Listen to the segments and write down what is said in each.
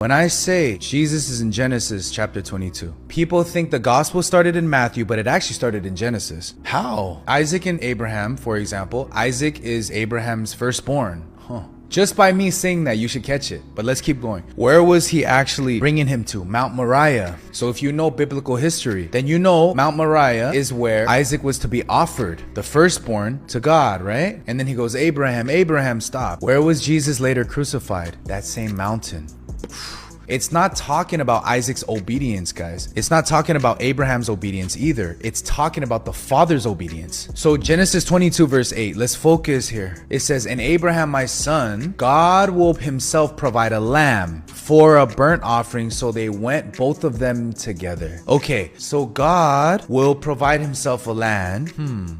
When I say Jesus is in Genesis chapter 22, people think the gospel started in Matthew, but it actually started in Genesis. How? Isaac and Abraham, for example, Isaac is Abraham's firstborn. Just by me saying that, you should catch it. But let's keep going. Where was he actually bringing him to? Mount Moriah. So if you know biblical history, then you know Mount Moriah is where Isaac was to be offered, the firstborn, to God, right? And then he goes, Abraham, Abraham, stop. Where was Jesus later crucified? That same mountain. It's not talking about Isaac's obedience, guys. It's not talking about Abraham's obedience either. It's talking about the father's obedience. So Genesis 22 verse 8, let's focus here. It says, "And Abraham, my son, God will himself provide a lamb for a burnt offering." So they went, both of them together. Okay, so God will provide himself a lamb.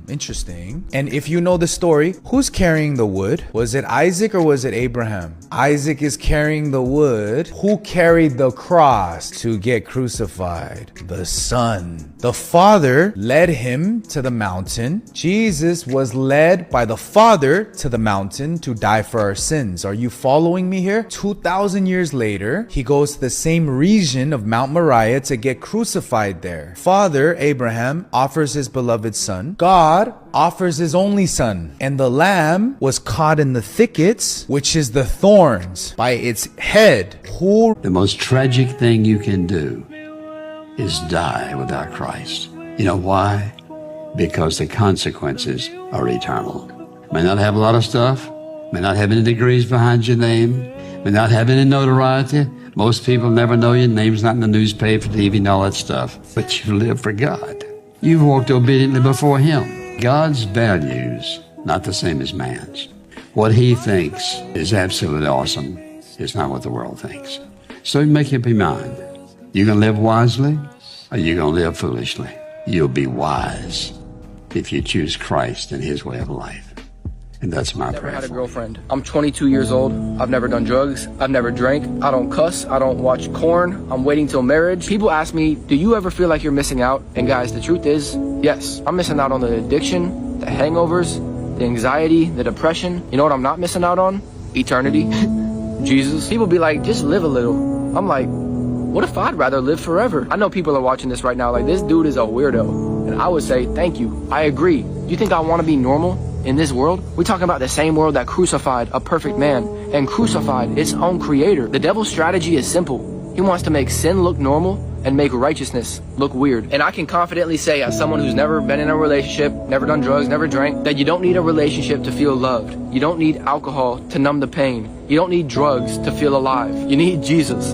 Interesting. And if you know the story, who's carrying the wood? Was it Isaac or was it Abraham? Isaac is carrying the wood. Who carried the cross to get crucified? The son. The father led him to the mountain. Jesus was led by the father to the mountain to die for our sins. Are you following me here? 2,000 years later, he goes to the same region of Mount Moriah to get crucified there. Father Abraham offers his beloved son. God offers his only son. And the lamb was caught in the thickets, which is the thorns, by its head. The most tragic thing you can do is die without Christ. You know why? Because the consequences are eternal. May not have a lot of stuff, may not have any degrees behind your name, may not have any notoriety. Most people never know your name's not in the newspaper, TV, and all that stuff. But you live for God. You've walked obediently before Him. God's values, not the same as man's. What He thinks is absolutely awesome is not what the world thinks. So make up your mind. You gonna live wisely or you gonna live foolishly? You'll be wise if you choose Christ and His way of life. And that's my prayer. I've never had a girlfriend. I'm 22 years old. I've never done drugs. I've never drank. I don't cuss. I don't watch porn. I'm waiting till marriage. People ask me, do you ever feel like you're missing out? And guys, the truth is, yes. I'm missing out on the addiction, the hangovers, the anxiety, the depression. You know what I'm not missing out on? Eternity. Jesus. People be like, just live a little. I'm like, what if I'd rather live forever? I know people are watching this right now like, this dude is a weirdo. And I would say, thank you. I agree. Do you think I want to be normal in this world? We're talking about the same world that crucified a perfect man and crucified its own creator. The devil's strategy is simple. He wants to make sin look normal and make righteousness look weird. And I can confidently say, as someone who's never been in a relationship, never done drugs, never drank, that you don't need a relationship to feel loved. You don't need alcohol to numb the pain. You don't need drugs to feel alive. You need Jesus.